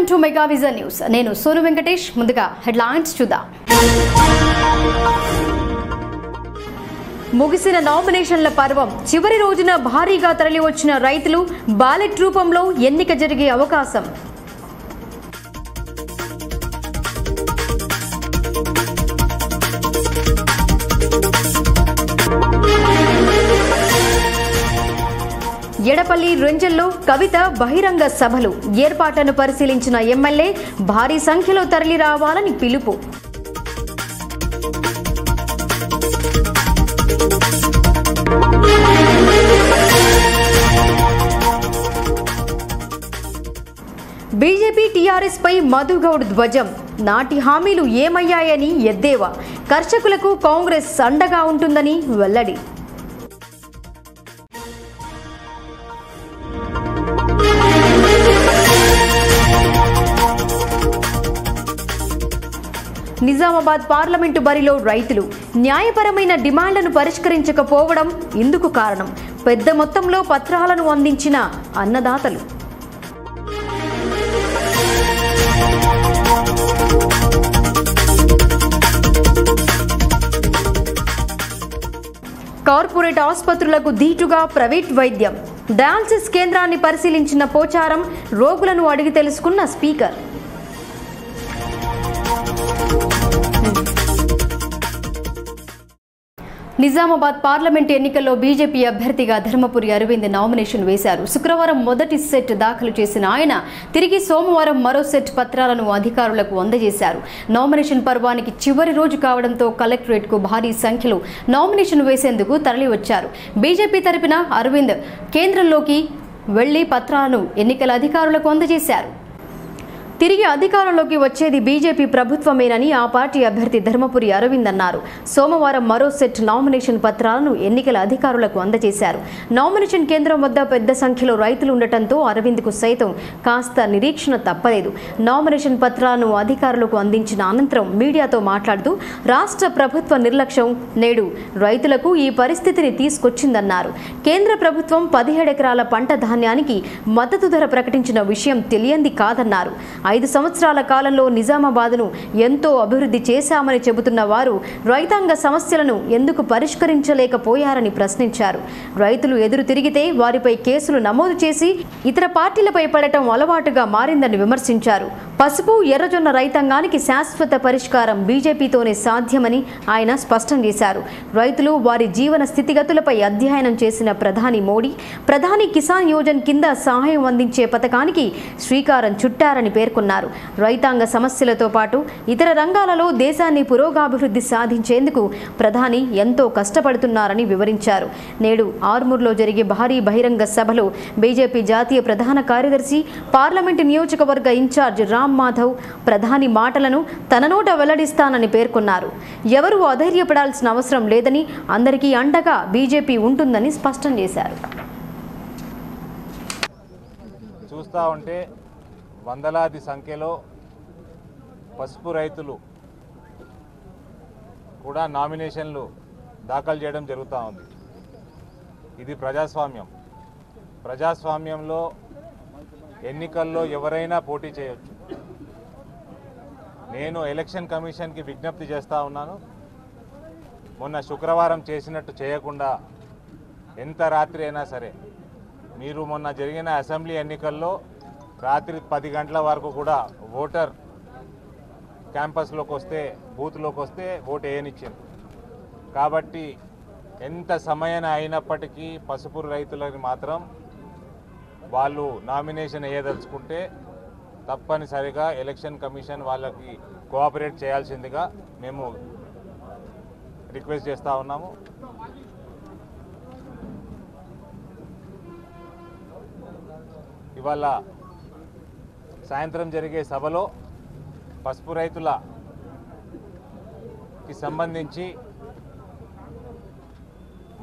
Welcome to mega vision news. నేను సోను వెంకటేష్. ముందుగా headlines చూద్దాం. ముగిసిన నామినేషన్ల పర్వం చివరి రోజున భారీగా తరలివచ్చిన రైతులు బ్యాలెట్ రూపంలో ఎన్నిక జరిగే అవకాశం. ఎడపల్లి రెంజల్లో కవిత బహిరంగ సభలు ఏర్పాట్లను పరిశీలించిన ఎమ్మెల్యే భారీ సంఖ్యలో తరలి రావాలని పిలుపు. బీజేపీ టీఆర్ఎస్ పై మధుగౌడ్ ధ్వజం. నాటి హామీలు ఏమయ్యాయని ఎద్దేవా. కర్షకులకు కాంగ్రెస్ అండగా ఉంటుందని వెల్లడి. నిజామాబాద్ పార్లమెంటు బరిలో రైతులు న్యాయపరమైన డిమాండ్లను పరిష్కరించకపోవడం ఇందుకు కారణం. పెద్ద మొత్తంలో పత్రాలను అందించిన అన్నదాతలు. కార్పొరేట్ ఆసుపత్రులకు ధీటుగా ప్రైవేట్ వైద్యం. డయాలసిస్ కేంద్రాన్ని పరిశీలించిన పోచారం. రోగులను అడిగి తెలుసుకున్న స్పీకర్. నిజామాబాద్ పార్లమెంట్ ఎన్నికల్లో బీజేపీ అభ్యర్థిగా ధర్మపురి అరవింద్ నామినేషన్ వేశారు. శుక్రవారం మొదటి సెట్ దాఖలు చేసిన ఆయన తిరిగి సోమవారం మరో సెట్ పత్రాలను అధికారులకు అందజేశారు. నామినేషన్ పర్వానికి చివరి రోజు కావడంతో కలెక్టరేట్కు భారీ సంఖ్యలో నామినేషన్ వేసేందుకు తరలివచ్చారు. బీజేపీ తరపున అరవింద్ కేంద్రంలోకి వెళ్లి పత్రాలను ఎన్నికల అధికారులకు అందజేశారు. తిరిగి అధికారంలోకి వచ్చేది బీజేపీ ప్రభుత్వమేనని ఆ పార్టీ అభ్యర్థి ధర్మపురి అరవింద్ అన్నారు. సోమవారం మరో సెట్ నామినేషన్ పత్రాలను ఎన్నికల అధికారులకు అందజేశారు. నామినేషన్ కేంద్రం వద్ద పెద్ద సంఖ్యలో రైతులు ఉండటంతో అరవింద్కు సైతం కాస్త నిరీక్షణ తప్పలేదు. నామినేషన్ పత్రాలను అధికారులకు అందించిన అనంతరం మీడియాతో మాట్లాడుతూ రాష్ట్ర ప్రభుత్వ నిర్లక్ష్యం నేడు రైతులకు ఈ పరిస్థితిని తీసుకొచ్చిందన్నారు. కేంద్ర ప్రభుత్వం 17 ఎకరాల పంట ధాన్యానికి మద్దతు ధర ప్రకటించిన విషయం తెలియంది కాదన్నారు. 5 సంవత్సరాల కాలంలో నిజామాబాద్ను ఎంతో అభివృద్ధి చేశామని చెబుతున్న వారు రైతాంగ సమస్యలను ఎందుకు పరిష్కరించలేకపోయారని ప్రశ్నించారు. రైతులు ఎదురు తిరిగితే వారిపై కేసులు నమోదు చేసి ఇతర పార్టీలపై పడటం అలవాటుగా మారిందని విమర్శించారు. పసుపు ఎర్రజొన్న రైతాంగానికి శాశ్వత పరిష్కారం బీజేపీతోనే సాధ్యమని ఆయన స్పష్టం చేశారు. రైతులు వారి జీవన స్థితిగతులపై అధ్యయనం చేసిన ప్రధాని మోడీ ప్రధాని కిసాన్ యోజన కింద సహాయం అందించే పథకానికి శ్రీకారం చుట్టారని పేర్కొన్నారు. రైతాంగ సమస్యలతో పాటు ఇతర రంగాలలో దేశాన్ని పురోగాభివృద్ధి సాధించేందుకు ప్రధాని ఎంతో కష్టపడుతున్నారని వివరించారు. నేడు ఆర్మూర్లో జరిగే భారీ బహిరంగ సభలో బీజేపీ జాతీయ ప్రధాన కార్యదర్శి పార్లమెంటు నియోజకవర్గ ఇన్ఛార్జ్ రామ్ మాధవ్ ప్రధాని మాటలను తన నోట వెల్లడిస్తానని పేర్కొన్నారు. ఎవరూ అధైర్యపడాల్సిన అవసరం లేదని, అందరికీ అండగా బీజేపీ ఉంటుందని స్పష్టం చేశారు. చూస్తూ ఉంటే వందలాది సంఖ్యలో పసుపు రైతులు కూడా నామినేషన్లు దాఖలు చేయడం జరుగుతూ ఉంది. ఇది ప్రజాస్వామ్యం. ప్రజాస్వామ్యంలో ఎన్నికల్లో ఎవరైనా పోటీ చేయొచ్చు. నేను ఎలక్షన్ కమిషన్కి విజ్ఞప్తి చేస్తూ ఉన్నాను. మొన్న శుక్రవారం చేసినట్టు చేయకుండా ఎంత రాత్రి అయినా సరే, మీరు మొన్న జరిగిన అసెంబ్లీ ఎన్నికల్లో రాత్రి 10 గంటల వరకు కూడా ఓటర్ క్యాంపస్లోకి వస్తే, బూత్లోకి వస్తే ఓటు వేయనిచ్చింది. కాబట్టి ఎంత సమయం అయినప్పటికీ పసుపు రైతులని మాత్రం వాళ్ళు నామినేషన్ వేయదలుచుకుంటే తప్పనిసరిగా ఎలక్షన్ కమిషన్ వాళ్ళకి కోఆపరేట్ చేయాల్సిందిగా మేము రిక్వెస్ట్ చేస్తూ ఉన్నాము. ఇవాళ సాయంత్రం జరిగే సభలో పసుపు రైతులకి సంబంధించి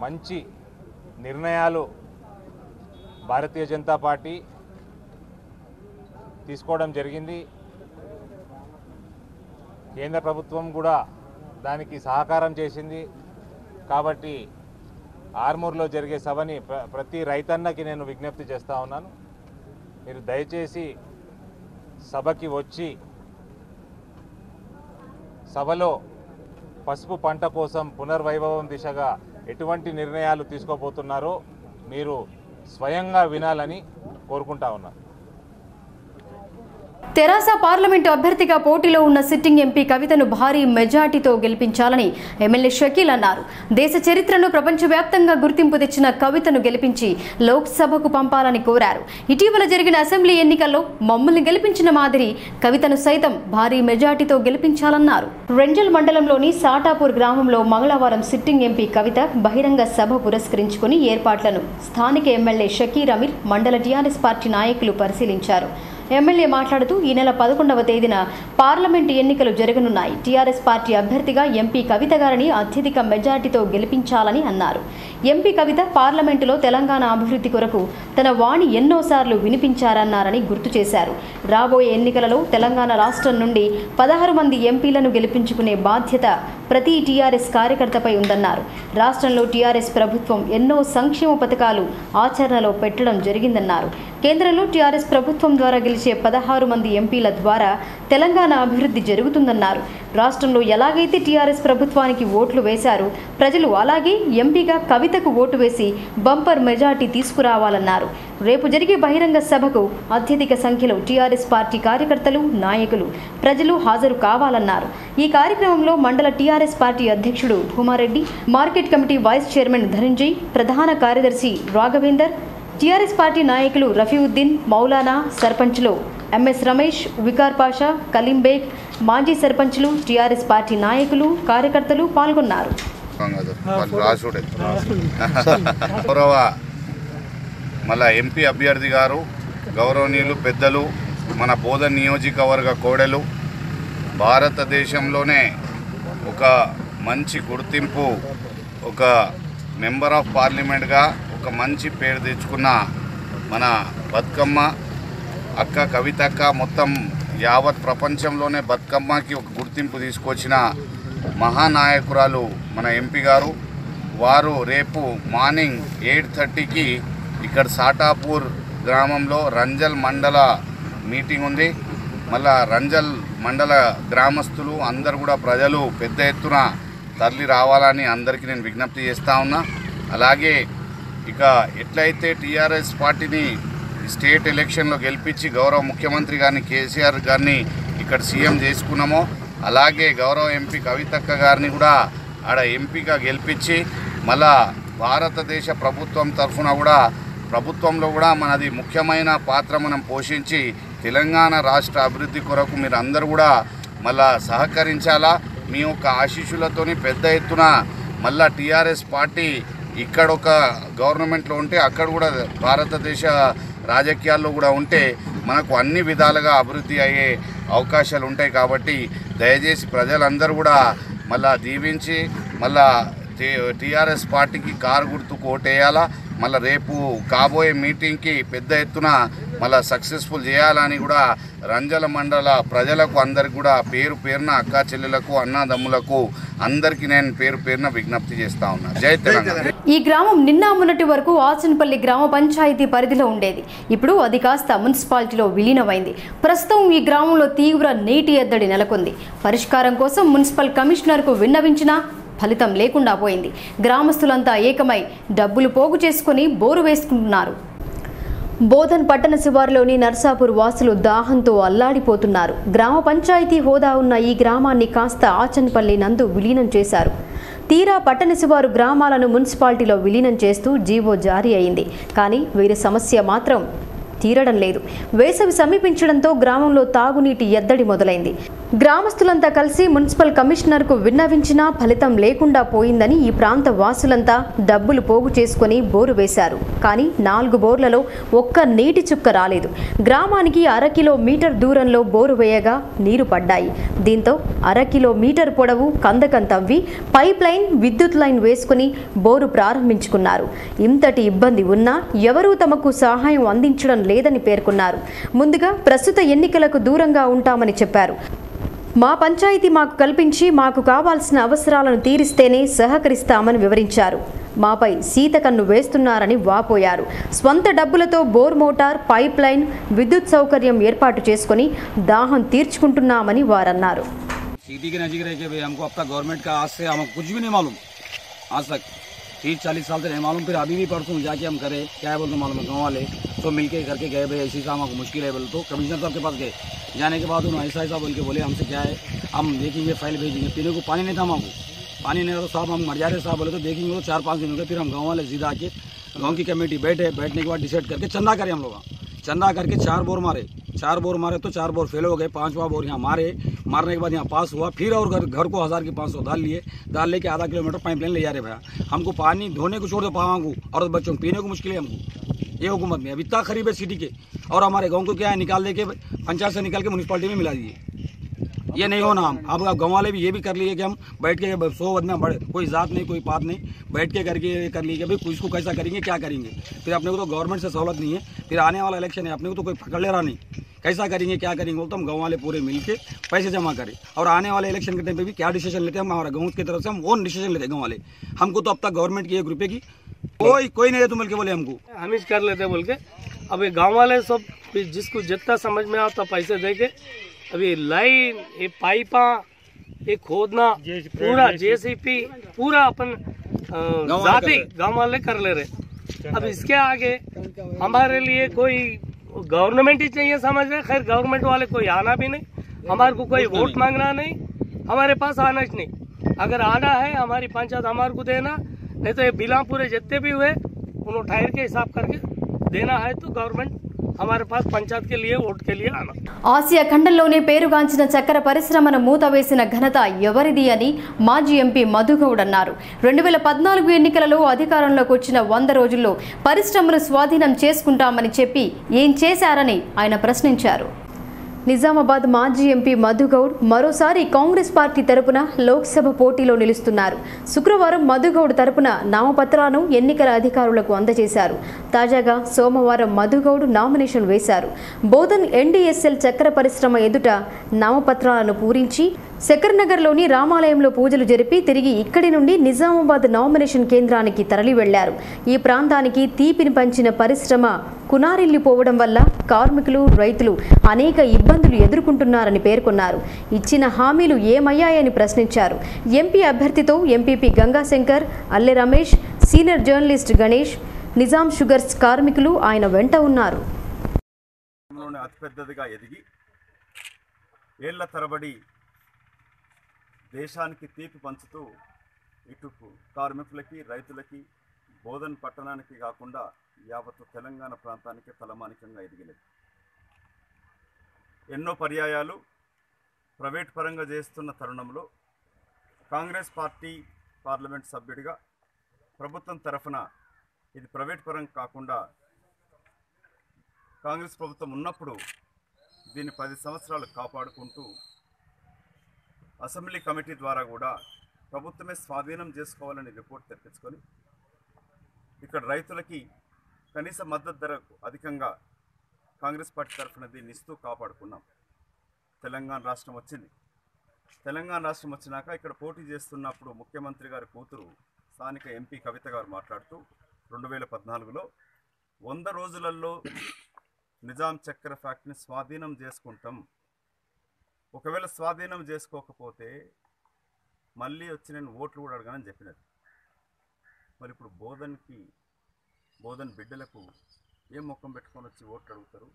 మంచి నిర్ణయాలు భారతీయ జనతా పార్టీ తీసుకోవడం జరిగింది. కేంద్ర ప్రభుత్వం కూడా దానికి సహకారం చేసింది. కాబట్టి ఆర్మూర్లో జరిగే సభని ప్రతి రైతన్నకి నేను విజ్ఞప్తి చేస్తూ ఉన్నాను. మీరు దయచేసి సభకి వచ్చి సభలో పసుపు పంట కోసం పునర్వైభవం దిశగా ఎటువంటి నిర్ణయాలు తీసుకోబోతున్నారో మీరు స్వయంగా వినాలని కోరుకుంటా ఉన్నాను. తెరాస పార్లమెంటు అభ్యర్థిగా పోటీలో ఉన్న సిట్టింగ్ ఎంపీ కవితను భారీ మెజార్టీతో గెలిపించాలని ఎమ్మెల్యే షకీల్ అన్నారు. దేశ చరిత్రలో ప్రపంచవ్యాప్తంగా గుర్తింపు తెచ్చిన కవితను గెలిపించి లోక్సభకు పంపాలని కోరారు. ఇటీవల జరిగిన అసెంబ్లీ ఎన్నికల్లో మమ్మల్ని గెలిపించిన మాదిరి కవితను సైతం భారీ మెజార్టీతో గెలిపించాలన్నారు. రెంజల్ మండలంలోని సాటాపూర్ గ్రామంలో మంగళవారం సిట్టింగ్ ఎంపీ కవిత బహిరంగ సభ పురస్కరించుకుని ఏర్పాట్లను స్థానిక ఎమ్మెల్యే షకీర్ అమీర్ మండల టీఆర్ఎస్ పార్టీ నాయకులు పరిశీలించారు. ఎమ్మెల్యే మాట్లాడుతూ ఈ నెల 11వ తేదీన పార్లమెంటు ఎన్నికలు జరగనున్నాయి. టీఆర్ఎస్ పార్టీ అభ్యర్థిగా ఎంపీ కవిత గారిని అత్యధిక మెజార్టీతో గెలిపించాలని అన్నారు. ఎంపీ కవిత పార్లమెంటులో తెలంగాణ అభివృద్ధి కొరకు తన వాణి ఎన్నోసార్లు వినిపించారన్నారని గుర్తు చేశారు. రాబోయే ఎన్నికలలో తెలంగాణ రాష్ట్రం నుండి 16 మంది ఎంపీలను గెలిపించుకునే బాధ్యత ప్రతి టీఆర్ఎస్ కార్యకర్తపై ఉందన్నారు. రాష్ట్రంలో టీఆర్ఎస్ ప్రభుత్వం ఎన్నో సంక్షేమ పథకాలు ఆచరణలో పెట్టడం జరిగిందన్నారు. కేంద్రంలో టీఆర్ఎస్ ప్రభుత్వం ద్వారా గెలిచే 16 మంది ఎంపీల ద్వారా తెలంగాణ అభివృద్ధి జరుగుతుందన్నారు. రాష్ట్రంలో ఎలాగైతే టీఆర్ఎస్ ప్రభుత్వానికి ఓట్లు వేశారో ప్రజలు అలాగే ఎంపీగా కవితకు ఓటు వేసి బంపర్ మెజార్టీ తీసుకురావాలన్నారు. రేపు జరిగే బహిరంగ సభకు అత్యధిక సంఖ్యలో టీఆర్ఎస్ పార్టీ కార్యకర్తలు, నాయకులు, ప్రజలు హాజరు కావాలన్నారు. ఈ కార్యక్రమంలో మండల టీఆర్ఎస్ పార్టీ అధ్యక్షుడు Bhumareddy, market committee vice chairman Dhananjay, ప్రధాన కార్యదర్శి రాఘవేందర్, టీఆర్ఎస్ పార్టీ నాయకులు రఫీవుద్దీన్, మౌలానా, సర్పంచ్లు ఎంఎస్ రమేష్, వికార్ పాషా, కలీంబేగ్, మాజీ సర్పంచ్లు, టీఆర్ఎస్ పార్టీ నాయకులు, కార్యకర్తలు పాల్గొన్నారు. మళ్ళా ఎంపీ అభ్యర్థి గారు, గౌరవనీయులు పెద్దలు, మన బోధన్ నియోజకవర్గ కోడెలు, భారతదేశంలోనే ఒక మంచి గుర్తింపు, ఒక మెంబర్ ఆఫ్ పార్లమెంట్గా ఒక మంచి పేరు తెచ్చుకున్న మన బతుకమ్మ అక్క కవితక్క, మొత్తం యావత్ ప్రపంచంలోనే బతుకమ్మకి ఒక గుర్తింపు తీసుకొచ్చిన మహానాయకురాలు మన ఎంపీ గారు. వారు రేపు మార్నింగ్ 8:30కి ఇక్కడ సాటాపూర్ గ్రామంలో రంజల్ మండల మీటింగ్ ఉంది. మళ్ళా రంజల్ మండల గ్రామస్తులు అందరు కూడా ప్రజలు పెద్ద ఎత్తున తరలి రావాలని అందరికీ నేను విజ్ఞప్తి చేస్తూ ఉన్నా. అలాగే ఇక ఎట్లయితే టీఆర్ఎస్ పార్టీని స్టేట్ ఎలక్షన్లో గెలిపించి గౌరవ ముఖ్యమంత్రి గారిని కేసీఆర్ గారిని ఇక్కడ సీఎం చేసుకున్నామో, అలాగే గౌరవ ఎంపీ కవితక్క గారిని కూడా ఆడ ఎంపీగా గెలిపించి మళ్ళా భారతదేశ ప్రభుత్వం తరఫున కూడా ప్రభుత్వంలో కూడా మనది ముఖ్యమైన పాత్ర మనం పోషించి తెలంగాణ రాష్ట్ర అభివృద్ధి కొరకు మీరు అందరూ కూడా మళ్ళా సహకరించాలా. మీ యొక్క ఆశీస్సులతోని పెద్ద ఎత్తున మళ్ళా టీఆర్ఎస్ పార్టీ ఇక్కడ ఒక గవర్నమెంట్లో ఉంటే అక్కడ కూడా భారతదేశ రాజకీయాల్లో కూడా ఉంటే మనకు అన్ని విధాలుగా అభివృద్ధి అయ్యే అవకాశాలు ఉంటాయి. కాబట్టి దయచేసి ప్రజలందరూ కూడా మళ్ళా దీవించి మళ్ళా టీఆర్ఎస్ పార్టీకి కారు గుర్తుకు ఓటేయాలా. మళ్ళీ రేపు కాబోయే మీటింగ్కి పెద్ద ఎత్తున మళ్ళీ సక్సెస్ఫుల్ చేయాలని కూడా రంజల మండల ప్రజలకు అందరికి కూడా పేరు పేరున అక్కా చెల్లెలకు అన్నదమ్ములకు అందరికీ నేను పేరు పేరున విజ్ఞప్తి చేస్తా ఉన్నా. జై తెలంగాణ. ఈ గ్రామం నిన్న మొన్నటి వరకు ఆచన్పల్లి గ్రామ పంచాయతీ పరిధిలో ఉండేది. ఇప్పుడు అది కాస్త మున్సిపాలిటీలో విలీనమైంది. ప్రస్తుతం ఈ గ్రామంలో తీవ్ర నీటి ఎద్దడి నెలకొంది. పరిష్కారం కోసం మున్సిపల్ కమిషనర్కు విన్నవించినా ఫలితం లేకుండా పోయింది. గ్రామస్తులంతా ఏకమై డబ్బులు పోగు చేసుకుని బోరు వేసుకుంటున్నారు. బోధన్ పట్టణ శివారులోని నర్సాపూర్ వాసులు దాహంతో అల్లాడిపోతున్నారు. గ్రామ పంచాయతీ హోదా ఉన్న ఈ గ్రామాన్ని కాస్త ఆచన్పల్లి నందు విలీనం చేశారు. తీరా పట్టణ శివారు గ్రామాలను మున్సిపాలిటీలో విలీనం చేస్తూ జీవో జారీ అయింది. కానీ వీరి సమస్య మాత్రం తీరడం లేదు. వేసవి సమీపించడంతో గ్రామంలో తాగునీటి ఎద్దడి మొదలైంది. గ్రామస్తులంతా కలిసి మున్సిపల్ కమిషనర్కు విన్నవించినా ఫలితం లేకుండా పోయిందని ఈ ప్రాంత వాసులంతా డబ్బులు పోగు చేసుకుని బోరు వేశారు. కానీ 4 బోర్లలో ఒక్క నీటి చుక్క రాలేదు. గ్రామానికి 1/2 కిలోమీటర్ దూరంలో బోరు వేయగా నీరు పడ్డాయి. దీంతో 1/2 కిలోమీటర్ పొడవు కందకం తవ్వి పైప్ లైన్, విద్యుత్ లైన్ వేసుకుని బోరు ప్రారంభించుకున్నారు. ఇంతటి ఇబ్బంది ఉన్నా ఎవరూ తమకు సహాయం అందించడం లేదని పేర్కొన్నారు. ముందుగా ప్రస్తుత ఎన్నికలకు దూరంగా ఉంటామని చెప్పారు. మా పంచాయతీ మాకు కల్పించి మాకు కావాల్సిన అవసరాలను తీరిస్తేనే సహకరిస్తామని వివరించారు. మాపై సీతకన్ను వేస్తున్నారని వాపోయారు. స్వంత డబ్బులతో బోర్ మోటార్, పైప్ లైన్, విద్యుత్ సౌకర్యం ఏర్పాటు చేసుకుని దాహం తీర్చుకుంటున్నామని వారన్నారు. सिटी के नज़दीक रह के भाई हमको अब तक गवर्नमेंट का आज से हमको कुछ भी नहीं मालूम, आज तक 30-40 साल से नहीं मालूम। फिर अभी भी परसों जाके हम करे क्या है बोलते मालूम है, गाँव वाले तो मिल के करके गए भाई ऐसी हमको मुश्किल है बोले, तो कमिश्नर साहब के पास गए। जाने के बाद उन्होंने ऐसा बोल के बोले हमसे क्या है, हम देखेंगे फाइल भेजेंगे। पीने को पानी नहीं था हमको, पानी नहीं था तो साहब हम मर जा रहे साहब बोले, तो देखेंगे तो 4-5 दिन हो गए। फिर हम गाँव वाले सीधा आके गाँव की कमेटी बैठने के बाद डिसाइड करके चंदा करे। हम लोग चंदा करके 4 बोर मारे तो 4 बोर फेल हो गए, 5वां बोर यहाँ मारने के बाद यहाँ पास हुआ। फिर और घर को 1500 डाल लेके आधा किलोमीटर पाइपलाइन ले जा रहे भैया। हमको पानी धोने को छोड़ दो, पाँव को और बच्चों को पीने को मुश्किल है हमको। ये हुकूमत में अब इतना खरीब है सिटी के, और हमारे गाँव को क्या है निकाल दे के पंचायत से निकाल के म्यूनसिपालिटी में मिला दिए। ये नहीं होना। हम अब गाँव वाले भी ये भी कर लिए कि हम बैठ के 100 आदमी बढ़े, कोई जात नहीं कोई पात नहीं, बैठ के करके कर लिए कि भाई इसको कैसा करेंगे क्या करेंगे। फिर अपने को तो गवर्नमेंट से सहूलत नहीं है, फिर आने वाला इलेक्शन है अपने को तो कोई पकड़ ले रहा नहीं, कैसा करेंगे क्या करेंगे। तो हम गाँव वाले पूरे मिल के पैसे जमा करें, और आने वाले इलेक्शन के टाइम पे भी क्या डिसीजन लेते हैं, हम हमारा गाँव की तरफ से हम ओन डिसीजन लेते हैं गाँव वाले। हमको तो अब तक गवर्नमेंट की 1 रुपये की कोई नहीं है तो मिल के बोले हमको हम ही कर लेते बोल के। अब ये गाँव वाले सब जिसको जितना समझ में आता पैसे दे के अभी लाइन ये पाइपा ये खोदना पूरा जेसीपी पूरा अपन जाति गाँव वाले कर ले रहे। अब इसके आगे हमारे लिए कोई गवर्नमेंट ही चाहिए समझ रहे। खैर गवर्नमेंट वाले कोई आना भी नहीं, हमारे को कोई वोट मांगना नहीं, हमारे पास आना ही नहीं। अगर आना है हमारी पंचायत हमारे को देना, नहीं तो ये बिला पूरे जितने भी हुए उन्होंने ठहर के हिसाब करके देना है। तो गवर्नमेंट हमारे पास पंचायत के लिए वोट के लिए आना। ఆసియా ఖండంలోనే పేరుగాంచిన చక్కెర పరిశ్రమను మూతవేసిన ఘనత ఎవరిది అని మాజీ ఎంపీ మధుగౌడ్ అన్నారు. 2014 ఎన్నికలలో అధికారంలోకి వచ్చిన 100 రోజుల్లో పరిశ్రమను స్వాధీనం చేసుకుంటామని చెప్పి ఏం చేశారని ఆయన ప్రశ్నించారు. నిజామాబాద్ మాజీ ఎంపీ మధుగౌడ్ మరోసారి కాంగ్రెస్ పార్టీ తరపున లోక్సభ పోటీలో నిలుస్తున్నారు. శుక్రవారం మధుగౌడ్ తరపున నామపత్రాలను ఎన్నికల అధికారులకు అందజేశారు. తాజాగా సోమవారం మధుగౌడ్ నామినేషన్ వేశారు. బోధన్ ఎన్డీఎస్ఎల్ చక్కెర పరిశ్రమ ఎదుట నామపత్రాలను పూరించి శకర్నగర్లోని రామాలయంలో పూజలు జరిపి తిరిగి ఇక్కడి నుండి నిజామాబాద్ నామినేషన్ కేంద్రానికి తరలి వెళ్లారు. ఈ ప్రాంతానికి తీపిని పంచిన పరిశ్రమ కునారిల్లిపోవడం వల్ల కార్మికులు, రైతులు అనేక ఇబ్బందులు ఎదుర్కొంటున్నారని పేర్కొన్నారు. ఇచ్చిన హామీలు ఏమయ్యాయని ప్రశ్నించారు. ఎంపీ అభ్యర్థితో MPP Gangashankar, Alle Ramesh, senior journalist Ganesh, Nizam Sugars కార్మికులు ఆయన వెంట ఉన్నారు. అతిపెద్దదిగా ఎదిగి ఏళ్ల తరబడి దేశానికి తీపి పంచుతూ ఇటు కార్మికులకి, రైతులకి, బోధన్ పట్టణానికి కాకుండా యావత్తు తెలంగాణ ప్రాంతానికి తలమానికంగా ఎదిగినది. ఎన్నో పర్యాయాలు ప్రైవేట్ పరంగా చేస్తున్న తరుణంలో కాంగ్రెస్ పార్టీ పార్లమెంట్ సభ్యుడిగా ప్రభుత్వం తరఫున ఇది ప్రైవేట్ పరం కాకుండా కాంగ్రెస్ ప్రభుత్వం ఉన్నప్పుడు దీన్ని 10 సంవత్సరాలు కాపాడుకుంటూ అసెంబ్లీ కమిటీ ద్వారా కూడా ప్రభుత్వమే స్వాధీనం చేసుకోవాలని రిపోర్ట్ తెప్పించుకొని ఇక్కడ రైతులకి కనీస మద్దతు ధరకు అధికంగా కాంగ్రెస్ పార్టీ తరఫున దీన్ని ఇస్తూ కాపాడుకున్నాం. తెలంగాణ రాష్ట్రం వచ్చింది. తెలంగాణ రాష్ట్రం వచ్చినాక ఇక్కడ పోటీ చేస్తున్నప్పుడు ముఖ్యమంత్రి గారి కూతురు స్థానిక ఎంపీ కవిత గారు మాట్లాడుతూ 2014లో 100 రోజులలో నిజాం చక్కెర ఫ్యాక్టరీని స్వాధీనం చేసుకుంటాం, ఒకవేళ స్వాధీనం చేసుకోకపోతే మళ్ళీ వచ్చి నేను ఓట్లు కూడా అడగానని చెప్పినది. మరి ఇప్పుడు బోధన్ బిడ్డలకు ఏం ముఖం పెట్టుకొని వచ్చి ఓట్లు అడుగుతారు?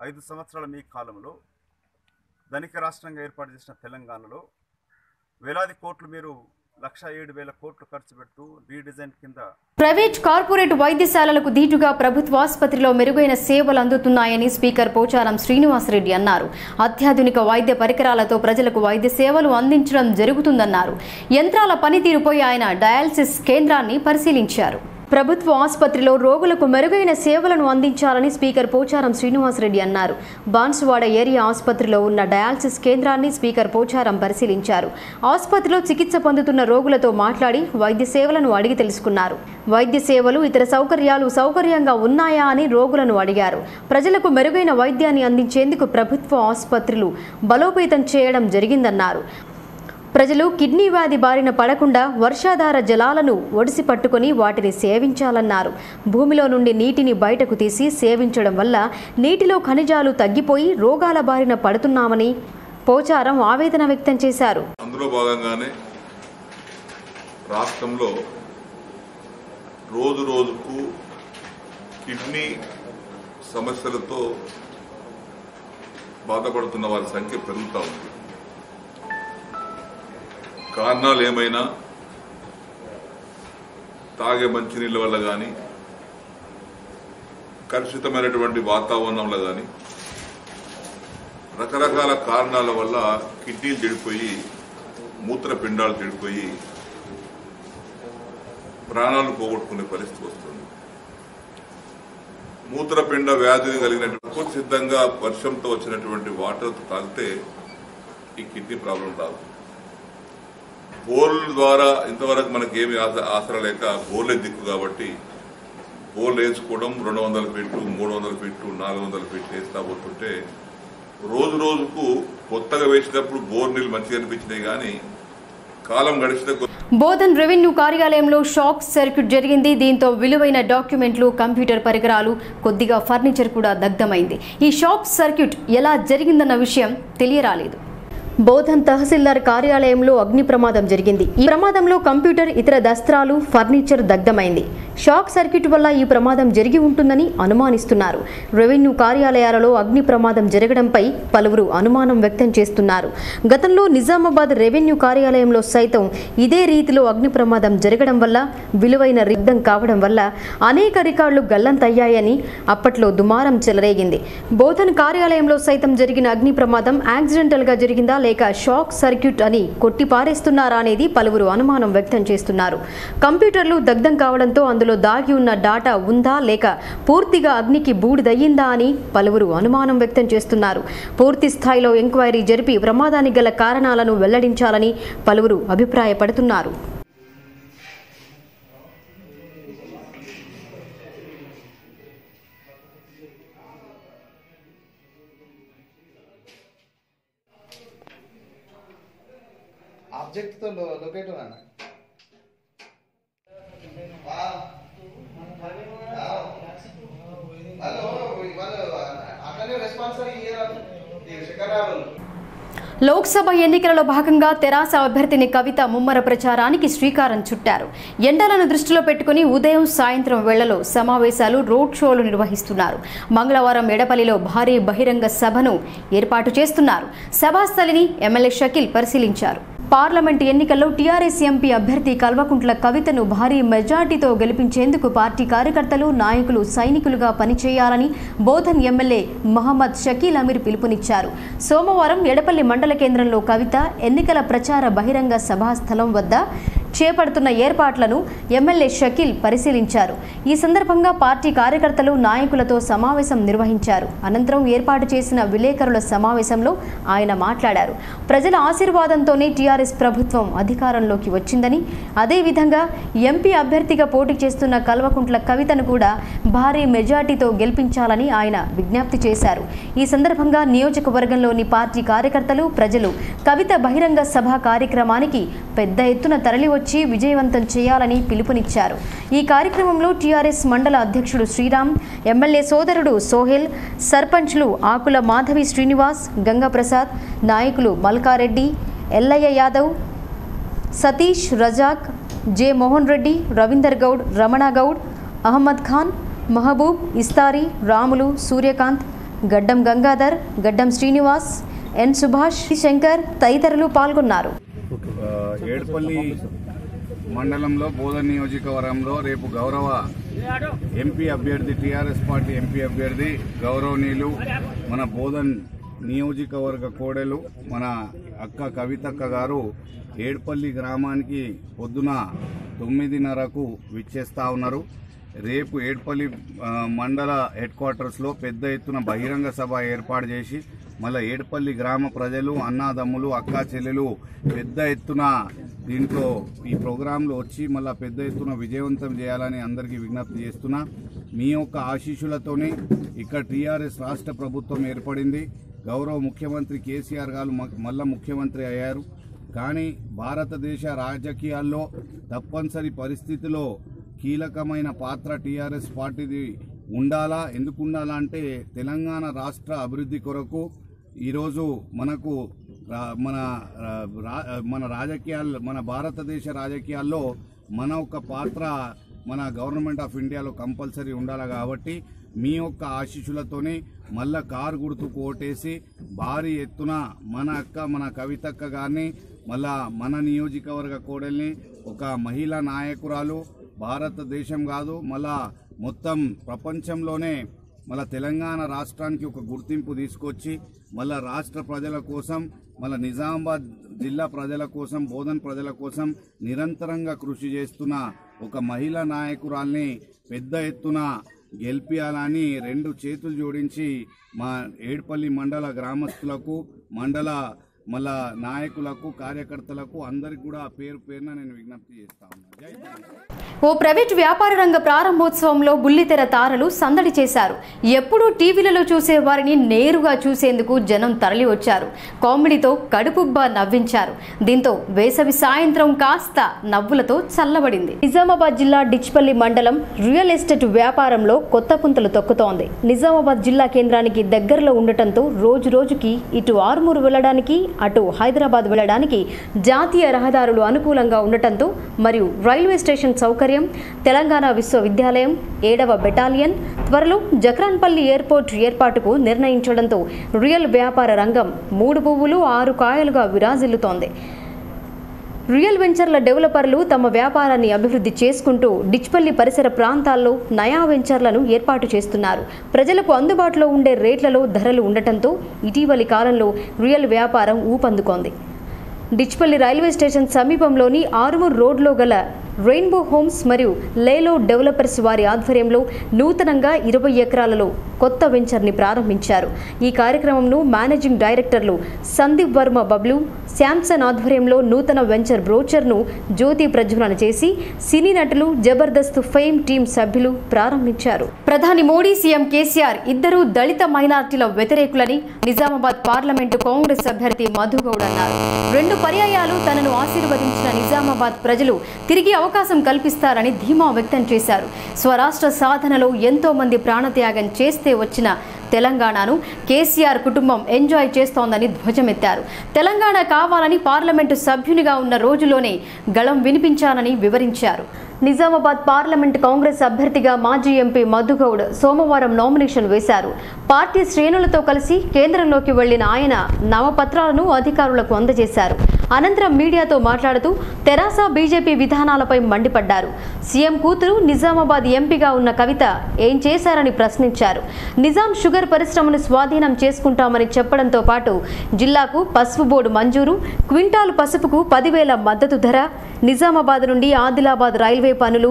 5 సంవత్సరాల మీ కాలంలో ధనిక రాష్ట్రంగా ఏర్పాటు చేసిన తెలంగాణలో వేలాది కోట్లు మీరు 1,07,000 కోట్లు ఖర్చు పెడుతూ రీడిజైన్ కింద ప్రైవేట్ కార్పొరేట్ వైద్యశాలలకు దీటుగా ప్రభుత్వ ఆసుపత్రిలో మెరుగైన సేవలు అందుతున్నాయని స్పీకర్ పోచారం శ్రీనివాసరెడ్డి అన్నారు. అత్యాధునిక వైద్య పరికరాలతో ప్రజలకు వైద్య సేవలు అందించడం జరుగుతుందన్నారు. యంత్రాల పనితీరుపై ఆయన డయాలసిస్ కేంద్రాన్ని పరిశీలించారు. ప్రభుత్వ ఆసుపత్రిలో రోగులకు మెరుగైన సేవలను అందించాలని స్పీకర్ పోచారం శ్రీనివాసరెడ్డి అన్నారు. బాన్సువాడ ఏరియా ఆసుపత్రిలో ఉన్న డయాలసిస్ కేంద్రాన్ని స్పీకర్ పోచారం పరిశీలించారు. ఆసుపత్రిలో చికిత్స పొందుతున్న రోగులతో మాట్లాడి వైద్య సేవలను అడిగి తెలుసుకున్నారు. వైద్య సేవలు, ఇతర సౌకర్యాలు సౌకర్యంగా ఉన్నాయా అని రోగులను అడిగారు. ప్రజలకు మెరుగైన వైద్యాన్ని అందించేందుకు ప్రభుత్వ ఆసుపత్రులు బలోపేతం చేయడం జరిగిందన్నారు. ప్రజలు కిడ్నీ వ్యాధి బారిన పడకుండా వర్షాధార జలాలను ఒడిసి పట్టుకుని వాటిని సేవించాలన్నారు. భూమిలో నుండి నీటిని బయటకు తీసి సేవించడం వల్ల నీటిలో ఖనిజాలు తగ్గిపోయి రోగాల బారిన పడుతున్నామని పోచారం ఆవేదన వ్యక్తం చేశారు. అందులో భాగంగానే రాష్ట్రంలో రోజు రోజుకు కిడ్నీ సమస్యలతో బాధపడుతున్న వారి సంఖ్య పెరుగుతూ ఉంది. కారణాలు ఏమైనా తాగే మంచినీళ్ళ వల్ల కానీ, కలుషితమైనటువంటి వాతావరణంలో కానీ, రకరకాల కారణాల వల్ల కిడ్నీలు చెడిపోయి, మూత్రపిండాలు చెడిపోయి ప్రాణాలు పోగొట్టుకునే పరిస్థితి వస్తుంది. మూత్రపిండ వ్యాధిని కలిగినటువంటి సిద్ధంగా వర్షంతో వచ్చినటువంటి వాటర్తో తాగితే ఈ కిడ్నీ ప్రాబ్లం రాదు. బోర్ల ద్వారా ఇంతవరకు మనకి ఏమి ఆసరా లేక బోర్లే దిక్కు కాబట్టి బోర్లు వేసుకోవడం 200 ఫీట్లు 300 ఫీట్లు 400 ఫీట్లు వేస్తా పోతుంటే రోజు రోజుకు కొత్తగా వేసినప్పుడు బోర్ నీళ్ళు మంచిగా అనిపించినాయి కానీ కాలం గడిచిన బోధన్ రెవెన్యూ కార్యాలయంలో షాక్ సర్క్యూట్ జరిగింది. దీంతో విలువైన డాక్యుమెంట్లు, కంప్యూటర్ పరికరాలు, కొద్దిగా ఫర్నిచర్ కూడా దగ్ధమైంది. ఈ షాక్ సర్క్యూట్ ఎలా జరిగిందన్న విషయం తెలియరాలేదు. బోధన్ తహసీల్దార్ కార్యాలయంలో అగ్ని ప్రమాదం జరిగింది. ఈ ప్రమాదంలో కంప్యూటర్, ఇతర దస్త్రాలు, ఫర్నిచర్ దగ్ధమైంది. షాక్ సర్క్యూట్ వల్ల ఈ ప్రమాదం జరిగి ఉంటుందని అనుమానిస్తున్నారు. రెవెన్యూ కార్యాలయాలలో అగ్ని ప్రమాదం జరగడంపై పలువురు అనుమానం వ్యక్తం చేస్తున్నారు. గతంలో నిజామాబాద్ రెవెన్యూ కార్యాలయంలో సైతం ఇదే రీతిలో అగ్ని ప్రమాదం జరగడం వల్ల విలువైన దగ్ధం కావడం వల్ల అనేక రికార్డులు గల్లంతయ్యాయని అప్పట్లో దుమారం చెలరేగింది. బోధన్ కార్యాలయంలో సైతం జరిగిన అగ్ని ప్రమాదం యాక్సిడెంటల్ గా జరిగిందా లేక షాక్ సర్క్యూట్ అని కొట్టిపారేస్తున్నారా అనేది పలువురు అనుమానం వ్యక్తం చేస్తున్నారు. కంప్యూటర్లు దగ్ధం కావడంతో అందులో దాగి ఉన్న డాటా ఉందా లేక పూర్తిగా అగ్నికి బూడిదయ్యిందా అని పలువురు అనుమానం వ్యక్తం చేస్తున్నారు. పూర్తి స్థాయిలో ఎంక్వైరీ జరిపి ప్రమాదానికి గల కారణాలను వెల్లడించాలని పలువురు అభిప్రాయపడుతున్నారు. ఆబ్జెక్ట్ తో లొకేట్ అన్న అట్లనే రెస్పాన్స్ లోక్సభ ఎన్నికలలో భాగంగా తెరాస అభ్యర్థిని కవిత ముమ్మర ప్రచారానికి శ్రీకారం చుట్టారు. ఎండలను దృష్టిలో పెట్టుకుని ఉదయం సాయంత్రం వేళలో సమావేశాలు, రోడ్ షోలు నిర్వహిస్తున్నారు. మంగళవారం ఎడపల్లిలో భారీ బహిరంగ సభను ఏర్పాటు చేస్తున్నారు. సభాస్థలిని ఎమ్మెల్యే షకీల్ పరిశీలించారు. పార్లమెంట్ ఎన్నికల్లో టీఆర్ఎస్ ఎంపీ అభ్యర్థి కల్వకుంట్ల కవితను భారీ మెజార్టీతో గెలిపించేందుకు పార్టీ కార్యకర్తలు, నాయకులు సైనికులుగా పనిచేయాలని బోధన్ ఎమ్మెల్యే మహమ్మద్ షకీల్ అమీర్ పిలుపునిచ్చారు. సోమవారం ఎడపల్లి మండల కేంద్రంలో కవిత ఎన్నికల ప్రచార బహిరంగ సభాస్థలం వద్ద చేపడుతున్న ఏర్పాట్లను ఎమ్మెల్యే షకీల్ పరిశీలించారు. ఈ సందర్భంగా పార్టీ కార్యకర్తలు, నాయకులతో సమావేశం నిర్వహించారు. అనంతరం ఏర్పాటు చేసిన విలేకరుల సమావేశంలో ఆయన మాట్లాడారు. ప్రజల ఆశీర్వాదంతోనే టీఆర్ఎస్ ప్రభుత్వం అధికారంలోకి వచ్చిందని, అదేవిధంగా ఎంపీ అభ్యర్థిగా పోటీ చేస్తున్న కల్వకుంట్ల కవితను కూడా భారీ మెజార్టీతో గెలిపించాలని ఆయన విజ్ఞప్తి చేశారు. ఈ సందర్భంగా నియోజకవర్గంలోని పార్టీ కార్యకర్తలు, ప్రజలు కవిత బహిరంగ సభ కార్యక్రమానికి పెద్ద ఎత్తున తరలివచ్చి విజయవంతం చేయాలని పిలుపునిచ్చారు. ఈ కార్యక్రమంలో టీఆర్ఎస్ మండల అధ్యక్షుడు శ్రీరామ్, ఎమ్మెల్యే సోదరుడు సోహెల్, సర్పంచ్లు ఆకుల మాధవి శ్రీనివాస్, గంగాప్రసాద్, నాయకులు మల్కారెడ్డి, ఎల్లయ్య యాదవ్, సతీష్, రజాక్, జె మోహన్ రెడ్డి, రవీందర్ గౌడ్, రమణ గౌడ్, అహ్మద్ ఖాన్, మహబూబ్, ఇస్తారి, రాములు, సూర్యకాంత్, గడ్డం గంగాధర్, గడ్డం శ్రీనివాస్, ఎన్ సుభాష్, శంకర్ తదితరులు పాల్గొన్నారు. ఏడ్పల్లి మండలంలో బోధన్ నియోజకవర్గంలో రేపు గౌరవ ఎంపీ అభ్యర్థి, టీఆర్ఎస్ పార్టీ ఎంపీ అభ్యర్థి గౌరవనీయులు మన బోధన్ నియోజకవర్గ కోడలు మన అక్క కవితక్క గారు ఏడ్పల్లి గ్రామానికి పొద్దున 9:30కు విచ్చేస్తా ఉన్నారు. రేపు ఏడ్పల్లి మండల హెడ్ క్వార్టర్స్లో పెద్ద ఎత్తున బహిరంగ సభ ఏర్పాటు చేసి మళ్ళీ ఏడ్పల్లి గ్రామ ప్రజలు, అన్నాదమ్ములు, అక్కా చెల్లెలు పెద్ద ఎత్తున దీంట్లో ఈ ప్రోగ్రాంలో వచ్చి మళ్ళీ పెద్ద ఎత్తున విజయవంతం చేయాలని అందరికీ విజ్ఞప్తి చేస్తున్నా. మీ యొక్క ఆశీస్సులతోనే ఇక్కడ టీఆర్ఎస్ రాష్ట్ర ప్రభుత్వం ఏర్పడింది. గౌరవ ముఖ్యమంత్రి కేసీఆర్ గారు మళ్ళా ముఖ్యమంత్రి అయ్యారు. కానీ భారతదేశ రాజకీయాల్లో తప్పనిసరి పరిస్థితిలో కీలకమైన పాత్ర టీఆర్ఎస్ పార్టీది ఉండాలా. ఎందుకు ఉండాలా అంటే తెలంగాణ రాష్ట్ర అభివృద్ధి కొరకు ఈరోజు మనకు మన రాజకీయాల్లో మన భారతదేశ రాజకీయాల్లో మన ఒక పాత్ర మన గవర్నమెంట్ ఆఫ్ ఇండియాలో కంపల్సరీ ఉండాలి. కాబట్టి మీ యొక్క ఆశీస్సులతోనే మళ్ళా కారు గుర్తుకు ఓటేసి భారీ ఎత్తున మన కవితక్క గారిని మళ్ళా మన నియోజకవర్గ కోడల్ని ఒక మహిళా నాయకురాలు భారతదేశం కాదు మళ్ళా మొత్తం ప్రపంచంలోనే మళ్ళా తెలంగాణ రాష్ట్రానికి ఒక గుర్తింపు తీసుకొచ్చి మళ్ళా రాష్ట్ర ప్రజల కోసం మళ్ళా నిజామాబాద్ జిల్లా ప్రజల కోసం బోధన్ ప్రజల కోసం నిరంతరంగా కృషి చేస్తున్న ఒక మహిళా నాయకురాల్ని పెద్ద ఎత్తున గెలిపియాలని రెండు చేతులు జోడించి మా ఏడ్పల్లి మండల గ్రామస్తులకు మండల మళ్ళా నాయకులకు కార్యకర్తలకు అందరికి కూడా పేరు పేరున నేను విజ్ఞప్తి చేస్తా ఉన్నాను. జై తెలంగాణ. ఓ ప్రైవేట్ వ్యాపార రంగ ప్రారంభోత్సవంలో బుల్లితెర తారలు సందడి చేశారు. ఎప్పుడూ టీవీలలో చూసే వారిని నేరుగా చూసేందుకు జనం తరలి వచ్చారు. కామెడీతో కడుపుబ్బా నవ్వించారు. దీంతో వేసవి సాయంత్రం కాస్త నవ్వులతో చల్లబడింది. నిజామాబాద్ జిల్లా డిచ్పల్లి మండలం రియల్ ఎస్టేట్ వ్యాపారంలో కొత్త పుంతలు తొక్కుతోంది. నిజామాబాద్ జిల్లా కేంద్రానికి దగ్గరలో ఉండటంతో రోజు రోజుకి ఇటు ఆర్మూరు వెళ్లడానికి అటు హైదరాబాద్ వెళ్లడానికి జాతీయ రహదారులు అనుకూలంగా ఉండటంతో మరియు రైల్వే స్టేషన్ సౌకర్యం తెలంగాణ విశ్వవిద్యాలయం 7వ బెటాలియన్ త్వరలో జక్రాన్పల్లి ఎయిర్పోర్ట్ ఏర్పాటుకు నిర్ణయించడంతో రియల్ వ్యాపార రంగం 3 పువ్వులు 6 కాయలుగా విరాజిల్లుతోంది. రియల్ వెంచర్ల డెవలపర్లు తమ వ్యాపారాన్ని అభివృద్ధి చేసుకుంటూ డిచ్పల్లి పరిసర ప్రాంతాల్లో నయా వెంచర్లను ఏర్పాటు చేస్తున్నారు. ప్రజలకు అందుబాటులో ఉండే రేట్లలో ధరలు ఉండటంతో ఇటీవలి కాలంలో రియల్ వ్యాపారం ఊపందుతోంది. డిచ్పల్లి రైల్వే స్టేషన్ సమీపంలోని ఆరుమూర్ రోడ్లో గల రెయిన్బో హోమ్స్ మరియు లేలో డెవలపర్స్ వారి ఆధ్వర్యంలో నూతనంగా 20 ఎకరాలలో కొత్త వెంచర్ని ప్రారంభించారు. ఈ కార్యక్రమంను మేనేజింగ్ డైరెక్టర్లు సందీప్ వర్మ బబ్లు శాంసన్ ఆధ్వర్యంలో నూతన వెంచర్ బ్రోచర్ను జ్యోతి ప్రజ్వలన చేసి సినీ నటులు జబర్దస్త్ ఫేమ్ టీం సభ్యులు ప్రారంభించారు. ప్రధాని మోడీ సీఎం కేసీఆర్ ఇద్దరు దళిత మైనార్టీల వ్యతిరేకులని నిజామాబాద్ పార్లమెంటు కాంగ్రెస్ అభ్యర్థి మధుగౌడ్ అన్నారు. 2 పర్యాయాలు తనను ఆశీర్వదించిన నిజామాబాద్ ప్రజలు తిరిగి అవకాశం కల్పిస్తారని ధీమా వ్యక్తం చేశారు. స్వరాష్ట్ర సాధనలో ఎంతో మంది ప్రాణత్యాగం చేస్తే వచ్చిన తెలంగాణను కేసీఆర్ కుటుంబం ఎంజాయ్ చేస్తోందని ధ్వజమెత్తారు. తెలంగాణ కావాలని పార్లమెంటు సభ్యునిగా ఉన్న రోజులోనే గళం వినిపించానని వివరించారు. నిజామాబాద్ పార్లమెంట్ కాంగ్రెస్ అభ్యర్థిగా మాజీ ఎంపీ మధుగౌడ్ సోమవారం నామినేషన్ వేశారు. పార్టీ శ్రేణులతో కలిసి కేంద్రంలోకి వెళ్లిన ఆయన నామపత్రాలను అధికారులకు అందజేశారు. అనంతరం మీడియాతో మాట్లాడుతూ తెరాస బీజేపీ విధానాలపై మండిపడ్డారు. సీఎం కూతురు నిజామాబాద్ ఎంపీగా ఉన్న కవిత ఏం చేశారని ప్రశ్నించారు. నిజాం షుగర్ పరిశ్రమను స్వాధీనం చేసుకుంటామని చెప్పడంతో పాటు జిల్లాకు పసుపు బోర్డు మంజూరు, క్వింటాలు పసుపుకు 10,000 మద్దతు ధర, నిజామాబాద్ నుండి ఆదిలాబాద్ రైల్వే పనులు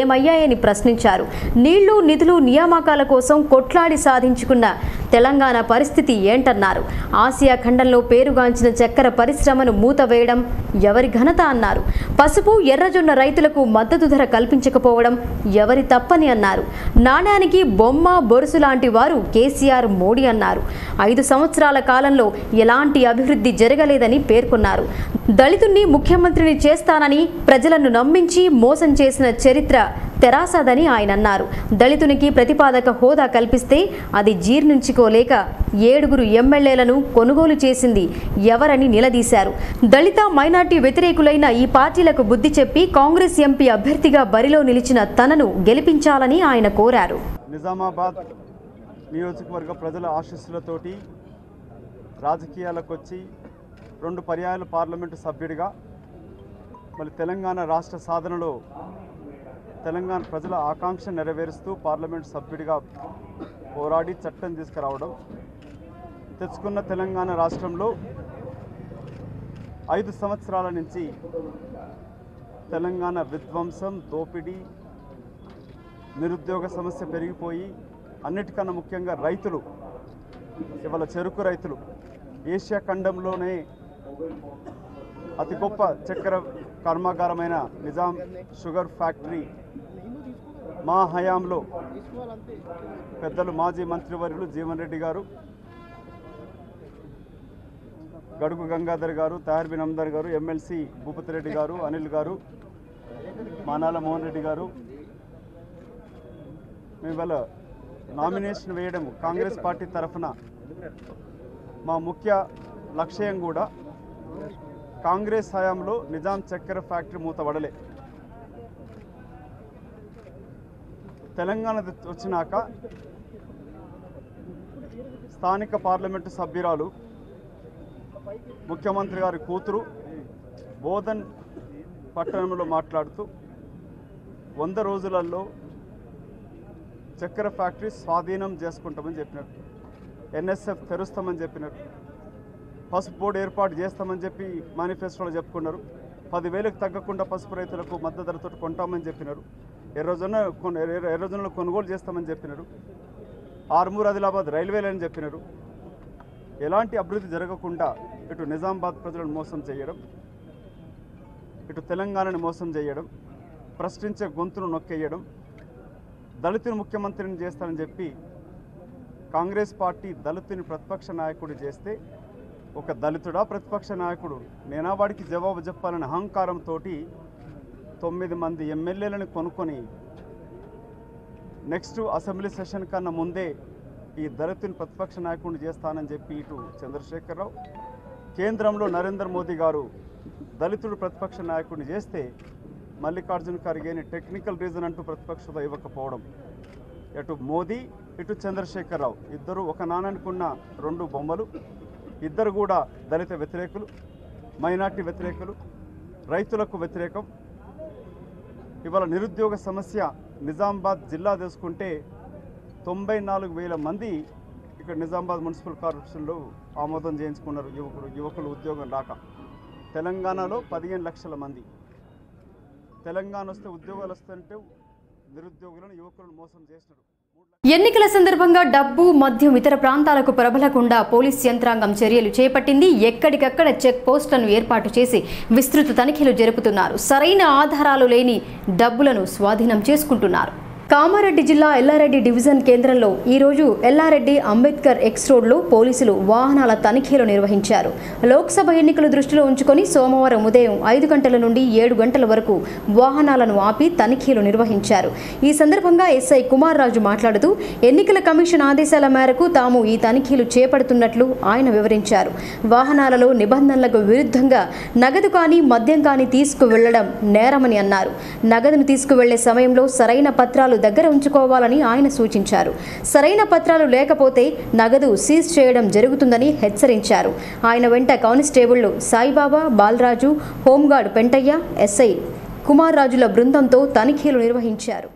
ఏమయ్యాయని ప్రశ్నించారు. నీళ్లు నిధులు నియామకాల కోసం కొట్లాడి సాధించుకున్న తెలంగాణ పరిస్థితి ఏంటన్నారు. ఆసియా ఖండంలో పేరుగాంచిన చక్కెర పరిశ్రమను మూతవేయడం ఎవరి ఘనత అన్నారు. పసుపు ఎర్రజొన్న రైతులకు మద్దతు ధర కల్పించకపోవడం ఎవరి తప్పని అన్నారు. నాణ్యానికి బొమ్మ బొరుసు లాంటి వారు కేసీఆర్ మోడీ అన్నారు. 5 సంవత్సరాల కాలంలో ఎలాంటి అభివృద్ధి జరగలేదని పేర్కొన్నారు. దళితుణ్ణి ముఖ్యమంత్రిని చేస్తానని ప్రజలను నమ్మించి మోసం చేసిన చరిత్ర తెరాసదని ఆయన అన్నారు. దళితునికి ప్రతిపాదక హోదా కల్పిస్తే అది జీర్ణించుకోలేక 7 ఎమ్మెల్యేలను కొనుగోలు చేసింది ఎవరని నిలదీశారు. దళిత మైనార్టీ వ్యతిరేకులైన ఈ పార్టీలకు బుద్ధి చెప్పి కాంగ్రెస్ ఎంపీ అభ్యర్థిగా బరిలో నిలిచిన తనను గెలిపించాలని ఆయన కోరారు. నిజామాబాద్ నియోజకవర్గ ప్రజల ఆశీస్సులతోటి రాజకీయాలకు వచ్చి 2 పర్యాయాలు పార్లమెంటు సభ్యుడిగా మళ్ళీ తెలంగాణ రాష్ట్ర సాధనలో తెలంగాణ ప్రజల ఆకాంక్ష నెరవేరుస్తూ పార్లమెంట్ సభ్యుడిగా పోరాడి చట్టం తీసుకురావడం, తెచ్చుకున్న తెలంగాణ రాష్ట్రంలో 5 సంవత్సరాల నుంచి తెలంగాణ విధ్వంసం, దోపిడీ, నిరుద్యోగ సమస్య పెరిగిపోయి అన్నిటికన్నా ముఖ్యంగా రైతులు, ఇవాళ చెరుకు రైతులు ఏషియా ఖండంలోనే అతి గొప్ప చక్కెర కర్మాగారమైన నిజాం షుగర్ ఫ్యాక్టరీ మా హయాంలో పెద్దలు మాజీ మంత్రివర్యులు జీవన్ రెడ్డి గారు గడుగు గంగాధర్ గారు, తాహిర్ బిన్ అమ్దర్ గారు, ఎమ్మెల్సీ భూపతి రెడ్డి గారు, అనిల్ గారు, మానాల మోహన్ రెడ్డి గారు, మేము ఇవాళ నామినేషన్ వేయడం కాంగ్రెస్ పార్టీ తరఫున మా ముఖ్య లక్ష్యం కూడా కాంగ్రెస్ హయాంలో నిజాం చక్కెర ఫ్యాక్టరీ మూతపడలే. తెలంగాణ వచ్చినాక స్థానిక పార్లమెంటు సభ్యురాలు ముఖ్యమంత్రి గారి కూతురు బోధన్ పట్టణంలో మాట్లాడుతూ 100 రోజులలో చక్కెర ఫ్యాక్టరీ స్వాధీనం చేసుకుంటామని చెప్పినారు. ఎన్ఎస్ఎఫ్ తెరుస్తామని చెప్పినారు. పసుపు బోర్డు ఏర్పాటు చేస్తామని చెప్పి మేనిఫెస్టోలో చెప్పుకున్నారు. 10,000కు తగ్గకుండా పసుపు రైతులకు మద్దతు ధరతో కొంటామని చెప్పినారు. ఎర్రజొన్నలు కొనుగోలు చేస్తామని చెప్పినారు. ఆర్మూర్ ఆదిలాబాద్ రైల్వే లైన్ చెప్పినారు. ఎలాంటి అభివృద్ధి జరగకుండా ఇటు నిజామాబాద్ ప్రజలను మోసం చేయడం, ఇటు తెలంగాణని మోసం చేయడం, ప్రశ్నించే గొంతును నొక్కేయడం, దళితుని ముఖ్యమంత్రిని చేస్తానని చెప్పి కాంగ్రెస్ పార్టీ దళితుని ప్రతిపక్ష నాయకుడు చేస్తే ఒక దళితుడా ప్రతిపక్ష నాయకుడు నేనా వాడికి జవాబు చెప్పాలని అహంకారంతో 9 మంది ఎమ్మెల్యేలను కొనుక్కొని నెక్స్ట్ అసెంబ్లీ సెషన్ కన్నా ముందే ఈ దళితుని ప్రతిపక్ష నాయకుడిని చేస్తానని చెప్పి ఇటు చంద్రశేఖరరావు, కేంద్రంలో నరేంద్ర మోదీ గారు దళితుడు ప్రతిపక్ష నాయకుడిని చేస్తే మల్లికార్జున ఖర్గేని టెక్నికల్ రీజన్ అంటూ ప్రతిపక్ష హోదా ఇవ్వకపోవడం, ఇటు మోదీ ఇటు చంద్రశేఖరరావు ఇద్దరు ఒక నాణానికి ఉన్న 2 బొమ్మలు. ఇద్దరు కూడా దళిత వ్యతిరేకులు, మైనార్టీ వ్యతిరేకులు, రైతులకు వ్యతిరేకం. ఇవాళ నిరుద్యోగ సమస్య నిజామాబాద్ జిల్లా తీసుకుంటే 94,000 మంది ఇక్కడ నిజామాబాద్ మున్సిపల్ కార్పొరేషన్లో ఆమోదం చేయించుకున్నారు. యువకులు ఉద్యోగం రాక. తెలంగాణలో 15 లక్షల మంది. తెలంగాణ వస్తే ఉద్యోగాలు వస్తుంటే నిరుద్యోగులను యువకులను మోసం చేసినారు. ఎన్నికల సందర్భంగా డబ్బు, మద్యం ఇతర ప్రాంతాలకు ప్రబలకుండా పోలీస్ యంత్రాంగం చర్యలు చేపట్టింది. ఎక్కడికక్కడ చెక్ పోస్టులను ఏర్పాటు చేసి విస్తృత తనిఖీలు జరుపుతున్నారు. సరైన ఆధారాలు లేని డబ్బులను స్వాధీనం చేసుకుంటున్నారు. కామారెడ్డి జిల్లా ఎల్లారెడ్డి డివిజన్ కేంద్రంలో ఈరోజు ఎల్లారెడ్డి అంబేద్కర్ ఎక్స్ రోడ్లో పోలీసులు వాహనాల తనిఖీలు నిర్వహించారు. లోక్సభ ఎన్నికలు దృష్టిలో ఉంచుకొని సోమవారం ఉదయం 5 గంటల నుండి 7 గంటల వరకు వాహనాలను ఆపి తనిఖీలు నిర్వహించారు. ఈ సందర్భంగా ఎస్ఐ కుమార్ రాజు మాట్లాడుతూ ఎన్నికల కమిషన్ ఆదేశాల మేరకు తాము ఈ తనిఖీలు చేపడుతున్నట్లు ఆయన వివరించారు. వాహనాలలో నిబంధనలకు విరుద్ధంగా నగదు కానీ మద్యం కానీ తీసుకువెళ్లడం నేరమని అన్నారు. నగదును తీసుకువెళ్లే సమయంలో సరైన పత్రాలు దగ్గర ఉంచుకోవాలని ఆయన సూచించారు. సరైన పత్రాలు లేకపోతే నగదు సీజ్ చేయడం జరుగుతుందని హెచ్చరించారు. ఆయన వెంట కానిస్టేబుళ్లు సాయిబాబా, బాలరాజు, హోంగార్డ్ పెంటయ్య, ఎస్ఐ కుమార్ రాజుల బృందంతో తనిఖీలు నిర్వహించారు.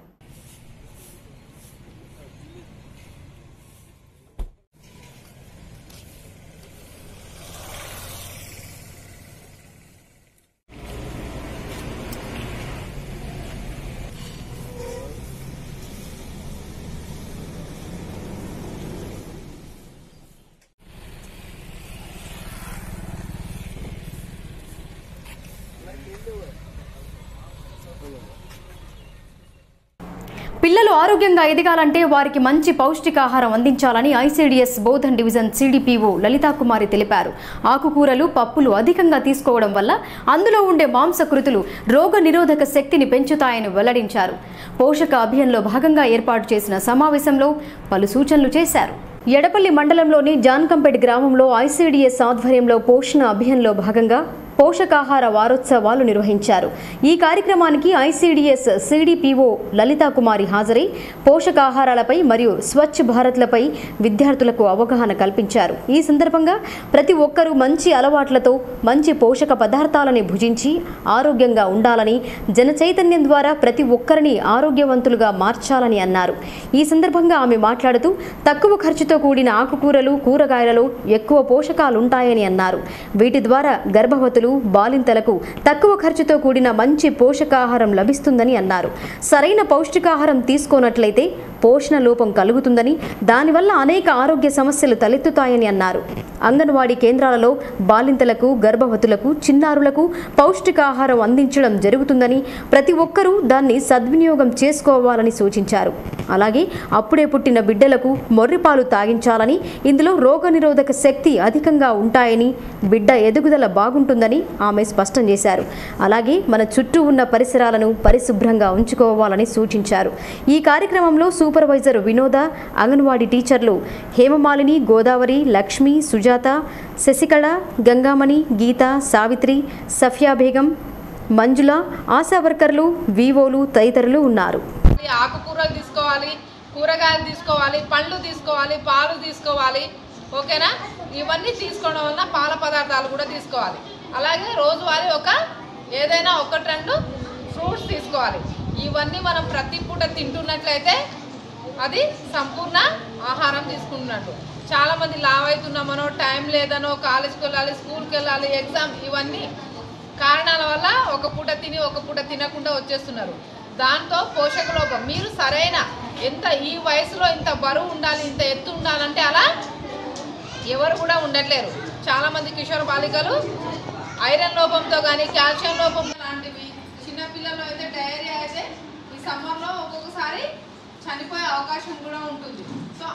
పిల్లలు ఆరోగ్యంగా ఎదగాలంటే వారికి మంచి పౌష్టికాహారం అందించాలని ICDS Bodhan division CDPO Lalithakumari తెలిపారు. ఆకుకూరలు, పప్పులు అధికంగా తీసుకోవడం వల్ల అందులో ఉండే మాంసకృతులు రోగ నిరోధక శక్తిని పెంచుతాయని వెల్లడించారు. పోషక అభియాన్లో భాగంగా ఏర్పాటు చేసిన సమావేశంలో పలు సూచనలు చేశారు. ఎడపల్లి మండలంలోని జాన్కంపేట్ గ్రామంలో ఐసీడీఎస్ ఆధ్వర్యంలో పోషణ అభియాన్లో భాగంగా పోషకాహార వారోత్సవాలు నిర్వహించారు. ఈ కార్యక్రమానికి ఐసీడీఎస్ సిడిపిఓ లలితాకుమారి హాజరై పోషకాహారాలపై మరియు స్వచ్ఛ భారత్లపై విద్యార్థులకు అవగాహన కల్పించారు. ఈ సందర్భంగా ప్రతి ఒక్కరూ మంచి అలవాట్లతో మంచి పోషక పదార్థాలని భుజించి ఆరోగ్యంగా ఉండాలని, జన చైతన్యం ద్వారా ప్రతి ఒక్కరిని ఆరోగ్యవంతులుగా మార్చాలని అన్నారు. ఈ సందర్భంగా ఆమె మాట్లాడుతూ తక్కువ ఖర్చుతో కూడిన ఆకుకూరలు, కూరగాయలలో ఎక్కువ పోషకాలుంటాయని అన్నారు. వీటి ద్వారా గర్భవతులు, బాలింతలకు తక్కువ ఖర్చుతో కూడిన మంచి పోషకాహారం లభిస్తుందని అన్నారు. సరైన పౌష్టికాహారం తీసుకోనట్లయితే పోషణ లోపం కలుగుతుందని, దానివల్ల అనేక ఆరోగ్య సమస్యలు తలెత్తుతాయని అన్నారు. అంగన్వాడీ కేంద్రాలలో బాలింతలకు, గర్భవతులకు, చిన్నారులకు పౌష్టికాహారం అందించడం జరుగుతుందని, ప్రతి ఒక్కరూ దాన్ని సద్వినియోగం చేసుకోవాలని సూచించారు. అలాగే అప్పుడే పుట్టిన బిడ్డలకు మొర్రిపాలు తాగించాలని, ఇందులో రోగనిరోధక శక్తి అధికంగా ఉంటాయని, బిడ్డ ఎదుగుదల బాగుంటుందని ఆమె స్పష్టం చేశారు. అలాగే మన చుట్టూ ఉన్న పరిసరాలను పరిశుభ్రంగా ఉంచుకోవాలని సూచించారు. ఈ కార్యక్రమంలో సూపర్వైజర్ వినోద, అంగన్వాడీ టీచర్లు హేమమాలిని, గోదావరి, లక్ష్మి, సుజాత, శశికళ, గంగామణి, గీత, సావిత్రి, సఫియా బేగం, మంజుల, ఆశా వర్కర్లు, వివోలు తదితరులు ఉన్నారు. ఆకుకూరలు తీసుకోవాలి, కూరగాయలు తీసుకోవాలి, పండ్లు తీసుకోవాలి, పాలు తీసుకోవాలి. ఓకేనా? ఇవన్నీ తీసుకోవడం వల్ల పాల పదార్థాలు కూడా తీసుకోవాలి. అలాగే రోజువారీ ఏదైనా 1-2 ఫ్రూట్స్ తీసుకోవాలి. ఇవన్నీ మనం ప్రతి పూట తింటున్నట్లయితే అది సంపూర్ణ ఆహారం తీసుకుంటున్నట్టు. చాలామంది లావ్ అవుతున్నామనో, టైం లేదనో, కాలేజ్కి వెళ్ళాలి, స్కూల్కి వెళ్ళాలి, ఎగ్జామ్, ఇవన్నీ కారణాల వల్ల ఒక పూట తిని ఒక పూట తినకుండా వచ్చేస్తున్నారు. దాంతో పోషక లోపం. మీరు సరైన ఈ వయసులో ఇంత బరువు ఉండాలి, ఇంత ఎత్తు ఉండాలంటే అలా ఎవరు కూడా ఉండట్లేరు. చాలామంది కిషోర బాలికలు ఐరన్ లోపంతో కానీ, కాల్షియం లోపం లాంటివి, చిన్నపిల్లలు అయితే డయేరియా అయితే ఈ సమ్మర్లో ఒక్కొక్కసారి చనిపోయే అవకాశం కూడా ఉంటుంది. సో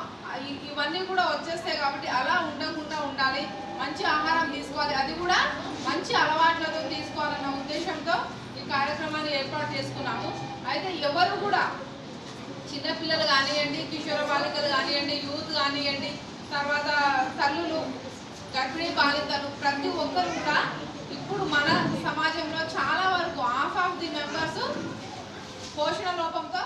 ఇవన్నీ కూడా వచ్చేస్తాయి కాబట్టి అలా ఉండకుండా ఉండాలి. మంచి ఆహారం తీసుకోవాలి, అది కూడా మంచి అలవాట్లతో తీసుకోవాలన్న ఉద్దేశంతో ఈ కార్యక్రమాన్ని ఏర్పాటు చేసుకున్నాము. అయితే ఎవరు కూడా చిన్నపిల్లలు కానివ్వండి, కిషోర బాలికలు కానివ్వండి, యూత్ కానివ్వండి, తర్వాత తల్లులు, గర్భిణీ బాలికలు, ప్రతి ఒక్కరు కూడా ఇప్పుడు మన సమాజంలో చాలా వరకు హాఫ్ ఆఫ్ ది మెంబర్స్ పోషణ లోపంతో.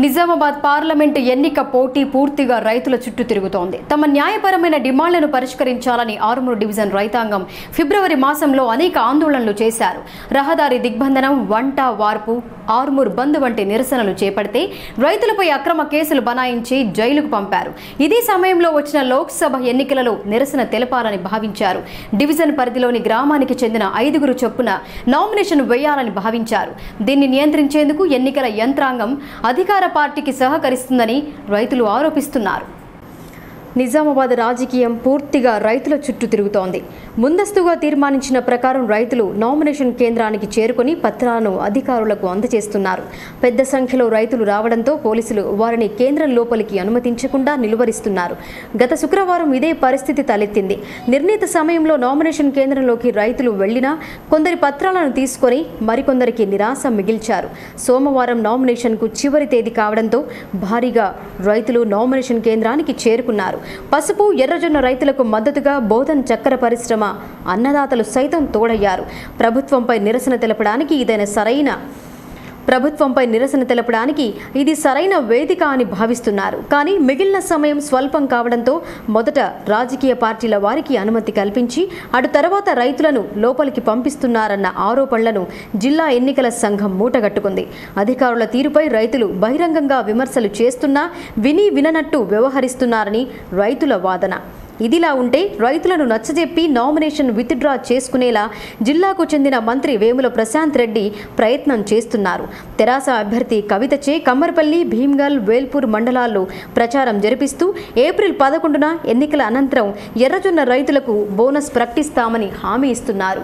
నిజామాబాద్ పార్లమెంటు ఎన్నిక పోటీ పూర్తిగా రైతుల చుట్టూ తిరుగుతోంది. తమ న్యాయపరమైన డిమాండ్లను పరిష్కరించాలని ఆరుమూరు డివిజన్ రైతాంగం ఫిబ్రవరి మాసంలో అనేక ఆందోళనలు చేశారు. రహదారి దిగ్బంధనం, వంట వార్పు, ఆరుమూరు బంద్ వంటి నిరసనలు చేపడితే రైతులపై అక్రమ కేసులు బనాయించి జైలుకు పంపారు. ఇదే సమయంలో వచ్చిన లోక్సభ ఎన్నికలలో నిరసన తెలపాలని భావించారు. డివిజన్ పరిధిలోని గ్రామానికి చెందిన 5 చొప్పున నామినేషన్ వేయాలని భావించారు. దీన్ని నియంత్రించేందుకు ఎన్నికల యంత్రాంగం అధికార పార్టీకి సహకరిస్తుందని రైతులు ఆరోపిస్తున్నారు. నిజామాబాద్ రాజకీయం పూర్తిగా రైతుల చుట్టూ తిరుగుతోంది. ముందస్తుగా తీర్మానించిన ప్రకారం రైతులు నామినేషన్ కేంద్రానికి చేరుకుని పత్రాలను అధికారులకు అందజేస్తున్నారు. పెద్ద సంఖ్యలో రైతులు రావడంతో పోలీసులు వారిని కేంద్రం లోపలికి అనుమతించకుండా నిలువరిస్తున్నారు. గత శుక్రవారం ఇదే పరిస్థితి తలెత్తింది. నిర్ణీత సమయంలో నామినేషన్ కేంద్రంలోకి రైతులు వెళ్లినా కొందరి పత్రాలను తీసుకొని మరికొందరికి నిరాశ మిగిల్చారు. సోమవారం నామినేషన్కు చివరి తేదీ కావడంతో భారీగా రైతులు నామినేషన్ కేంద్రానికి చేరుకున్నారు. పసుపు, ఎర్రజొన్న రైతులకు మద్దతుగా బోధన్ చక్కెర పరిశ్రమ అన్నదాతలు సైతం తోడయ్యారు. ప్రభుత్వంపై నిరసన తెలపడానికి ఇది సరైన వేదిక అని భావిస్తున్నారు. కానీ మిగిలిన సమయం స్వల్పం కావడంతో మొదట రాజకీయ పార్టీల వారికి అనుమతి కల్పించి అటు తర్వాత రైతులను లోపలికి పంపిస్తున్నారన్న ఆరోపణలను జిల్లా ఎన్నికల సంఘం మూటగట్టుకుంది. అధికారుల తీరుపై రైతులు బహిరంగంగా విమర్శలు చేస్తున్నా విని విననట్టు వ్యవహరిస్తున్నారని రైతుల వాదన. ఇదిలా ఉంటే రైతులను నచ్చజెప్పి నామినేషన్ విత్డ్రా చేసుకునేలా జిల్లాకు చెందిన మంత్రి వేముల ప్రశాంత్ రెడ్డి ప్రయత్నం చేస్తున్నారు. తెరాస అభ్యర్థి కవితచే కమ్మర్పల్లి, భీమ్గల్, వేల్పూర్ మండలాల్లో ప్రచారం జరిపిస్తూ ఏప్రిల్ 11న ఎన్నికల అనంతరం ఎర్రజొన్న రైతులకు బోనస్ ప్రకటిస్తామని హామీ ఇస్తున్నారు.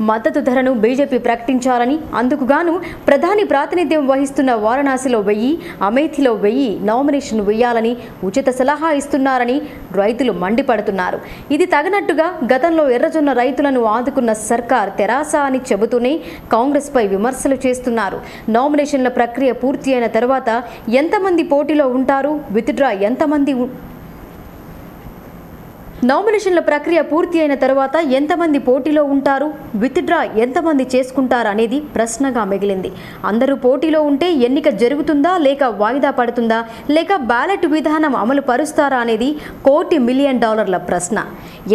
మద్దతు ధరను బీజేపీ ప్రకటించాలని, అందుకుగాను ప్రధాని ప్రాతినిధ్యం వహిస్తున్న వారణాసిలో 1000, అమేథీలో 1000 నామినేషన్ వేయాలని ఉచిత సలహా ఇస్తున్నారని రైతులు మండిపడుతున్నారు. ఇది తగనట్టుగా గతంలో ఎర్రజొన్న రైతులను ఆదుకున్న సర్కార్ తెరాస అని చెబుతూనే కాంగ్రెస్పై విమర్శలు చేస్తున్నారు. నామినేషన్ల ప్రక్రియ పూర్తి అయిన తర్వాత ఎంతమంది పోటీలో ఉంటారు, విత్డ్రా ఎంతమంది నామినేషన్ల ప్రక్రియ పూర్తి అయిన తర్వాత ఎంతమంది పోటీలో ఉంటారు, విత్డ్రా ఎంతమంది చేసుకుంటారు అనేది ప్రశ్నగా మిగిలింది. అందరూ పోటీలో ఉంటే ఎన్నిక జరుగుతుందా లేక వాయిదా పడుతుందా, లేక బ్యాలెట్ విధానం అమలు పరుస్తారా అనేది $1 మిలియన్ ప్రశ్న.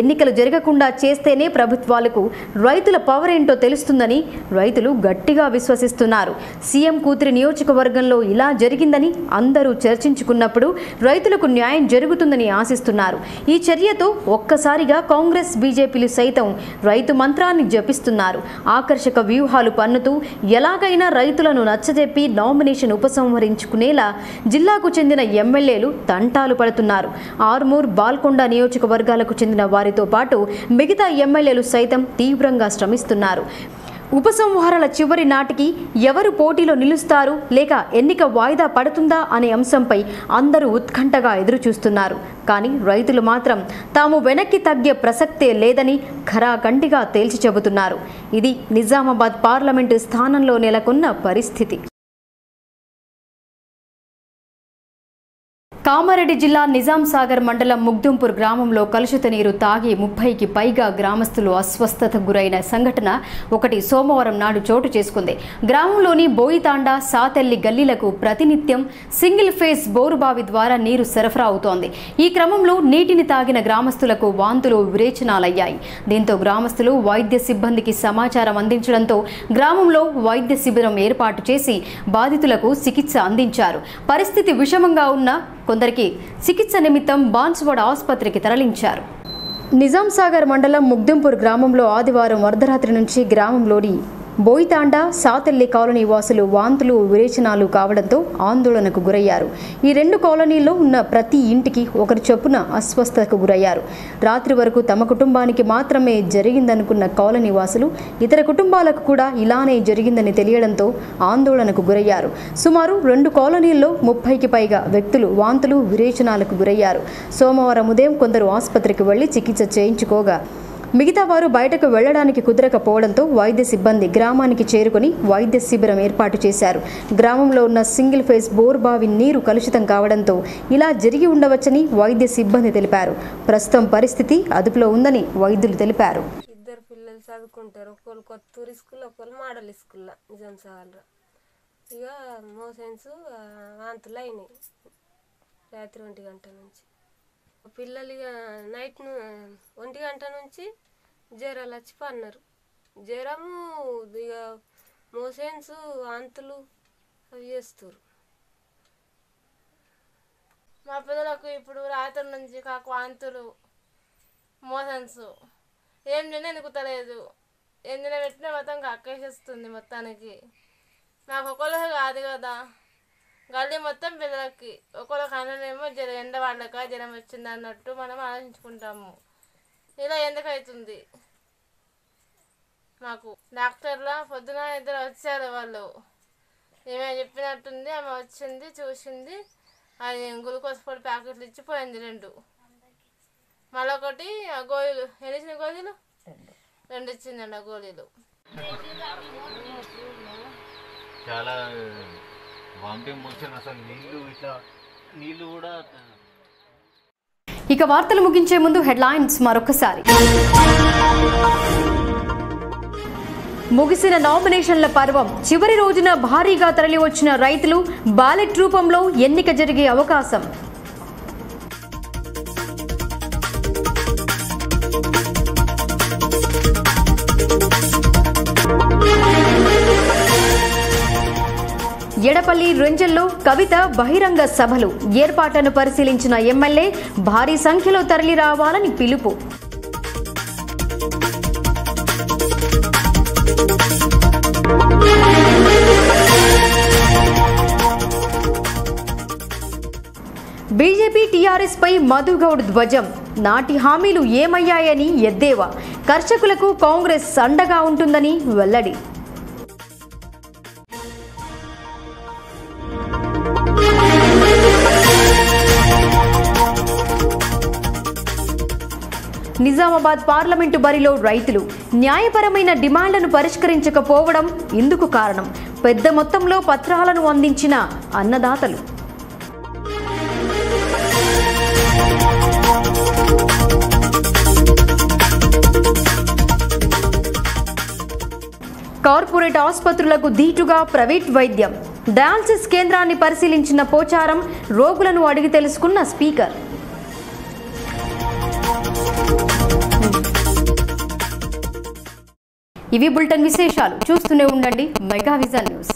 ఎన్నికలు జరగకుండా చేస్తేనే ప్రభుత్వాలకు రైతుల పవర్ ఏంటో తెలుస్తుందని రైతులు గట్టిగా విశ్వసిస్తున్నారు. సీఎం కూతురి నియోజకవర్గంలో ఇలా జరిగిందని అందరూ చర్చించుకున్నప్పుడు రైతులకు న్యాయం జరుగుతుందని ఆశిస్తున్నారు. ఈ చర్యతో ఒక్కసారిగా కాంగ్రెస్ బీజేపీలు సైతం రైతు మంత్రాన్ని జపిస్తున్నారు. ఆకర్షక వ్యూహాలు పన్నుతూ ఎలాగైనా రైతులను నచ్చజెప్పి నామినేషన్ ఉపసంహరించుకునేలా జిల్లాకు చెందిన ఎమ్మెల్యేలు తంటాలు పడుతున్నారు. ఆర్మూర్, బాల్కొండ నియోజకవర్గాలకు చెందిన వారితో పాటు మిగతా ఎమ్మెల్యేలు సైతం తీవ్రంగా శ్రమిస్తున్నారు. ఉపసంహారాల చివరి నాటికి ఎవరు పోటీలో నిలుస్తారు లేక ఎన్నిక వాయిదా పడుతుందా అనే అంశంపై అందరూ ఉత్కంఠగా ఎదురుచూస్తున్నారు. కానీ రైతులు మాత్రం తాము వెనక్కి తగ్గే ప్రసక్తే లేదని ఖరాఖండిగా తేల్చి చెబుతున్నారు. ఇది నిజామాబాద్ పార్లమెంటు స్థానంలో నెలకొన్న పరిస్థితి. కామారెడ్డి జిల్లా నిజాం సాగర్ మండలం ముగ్దుంపూర్ గ్రామంలో కలుషిత నీరు తాగి 30కి పైగా గ్రామస్తులు అస్వస్థతకు గురైన సంఘటన ఒకటి సోమవారం నాడు చోటు చేసుకుంది. గ్రామంలోని బోయితాండా, సాతెల్లి గల్లీలకు ప్రతినిత్యం సింగిల్ ఫేజ్ బోరుబావి ద్వారా నీరు సరఫరా అవుతోంది. ఈ క్రమంలో నీటిని తాగిన గ్రామస్తులకు వాంతులు, విరేచనాలయ్యాయి. దీంతో గ్రామస్తులు వైద్య సిబ్బందికి సమాచారం అందించడంతో గ్రామంలో వైద్య శిబిరం ఏర్పాటు చేసి బాధితులకు చికిత్స అందించారు. పరిస్థితి విషమంగా ఉన్న కొందరికి చికిత్స నిమిత్తం బాన్సువాడ ఆసుపత్రికి తరలించారు. నిజాం సాగర్ మండలం ముగ్దుంపూర్ గ్రామంలో ఆదివారం అర్ధరాత్రి నుంచి గ్రామంలోని బోయితాండా, సాతెల్లి కాలనీ వాసులు వాంతులు, విరేచనాలు కావడంతో ఆందోళనకు గురయ్యారు. ఈ 2 కాలనీల్లో ఉన్న ప్రతి ఇంటికి ఒకరి చొప్పున అస్వస్థతకు గురయ్యారు. రాత్రి వరకు తమ కుటుంబానికి మాత్రమే జరిగిందనుకున్న కాలనీ వాసులు ఇతర కుటుంబాలకు కూడా ఇలానే జరిగిందని తెలియడంతో ఆందోళనకు గురయ్యారు. సుమారు 2 కాలనీల్లో 30కి పైగా వ్యక్తులు వాంతులు, విరేచనాలకు గురయ్యారు. సోమవారం ఉదయం కొందరు ఆసుపత్రికి వెళ్లి చికిత్స చేయించుకోగా మిగతా వారు బయటకు వెళ్లడానికి కుదరకపోవడంతో వైద్య సిబ్బంది గ్రామానికి చేరుకుని వైద్య శిబిరం ఏర్పాటు చేశారు. గ్రామంలో ఉన్న సింగిల్ ఫేజ్ బోర్బావి నీరు కలుషితం కావడంతో ఇలా జరిగి ఉండవచ్చని వైద్య సిబ్బంది తెలిపారు. ప్రస్తుతం పరిస్థితి అదుపులో ఉందని వైద్యులు తెలిపారు. 2 పిల్లలు చదువుకుంటారు. ఒకరు కొత్తూరు స్కూల్, ఒకరు మోడల్ స్కూల్లో నిజాం సాగర్లో. ఇక మోషన్స్ వాంతులు అయినాయి రాత్రి 1 గంట నుంచి. పిల్లలు ఇక నైట్ 1 గంట నుంచి జ్వరాలు వచ్చి పన్నారు. జ్వరము ఇక మోషన్స్, వాంతులు అవి చేస్తారు. మా పిల్లలకు ఇప్పుడు రాత్రి నుంచి కాకు వాంతులు, మోషన్స్ ఏం తినే ఎనుకుతలేదు. ఏం తిన పెట్టినా మొత్తం కక్కేసేస్తుంది. మొత్తానికి మాకు ఒకళ్ళకి కాదు కదా, గల్లీ మొత్తం పిల్లలకి ఒకళ్ళకి అన్ననేమో ఎండ వాళ్ళక జ్వరం వచ్చింది అన్నట్టు మనం ఆలోచించుకుంటాము. ఇలా ఎందుకు అవుతుంది? మాకు డాక్టర్ల పొద్దున 2 వచ్చారు. వాళ్ళు ఏమైనా చెప్పినట్టుంది. ఆమె వచ్చింది, చూసింది, అది గ్లూకోజ్ పొడి ప్యాకెట్లు ఇచ్చి పోయింది 2. మళ్ళీ ఒకటి గోళీలు ఎన్ని ఇచ్చిన గోళీలు 2 ఇచ్చిందండి. ఆ గోళీలు చాలా వామిటింగ్ మోషన్, అసలు నీళ్ళు కూడా. ఇక వార్తలు ముగించే ముందు హెడ్లైన్స్ మరొకసారి. ముగిసిన నామినేషన్ల పర్వం చివరి రోజున భారీగా తరలివచ్చిన రైతులు, బ్యాలెట్ రూపంలో ఎన్నిక జరిగే అవకాశం. ఎడపల్లి, రెంజల్లో కవిత బహిరంగ సభలు ఏర్పాట్లను పరిశీలించిన ఎమ్మెల్యే భారీ సంఖ్యలో తరలి రావాలని పిలుపు. బీజేపీ టీఆర్ఎస్ పై మధుగౌడ్ ధ్వజం, నాటి హామీలు ఏమయ్యాయని ఎద్దేవా, కర్షకులకు కాంగ్రెస్ అండగా ఉంటుందని వెల్లడి. నిజామాబాద్ పార్లమెంటు బరిలో రైతులు న్యాయపరమైన డిమాండ్లను పరిష్కరించకపోవడం ఇందుకు కారణం. పెద్ద మొత్తంలో పత్రాలను అందించిన అన్నదాతలు. కార్పొరేట్ ఆసుపత్రులకు ధీటుగా ప్రైవేట్ వైద్యం, డయాలసిస్ కేంద్రాన్ని పరిశీలించిన పోచారం, రోగులను అడిగి తెలుసుకున్న స్పీకర్. ఇవి బులెటిన్ విశేషాలు. చూస్తూనే ఉండండి మెగా విజన్ న్యూస్.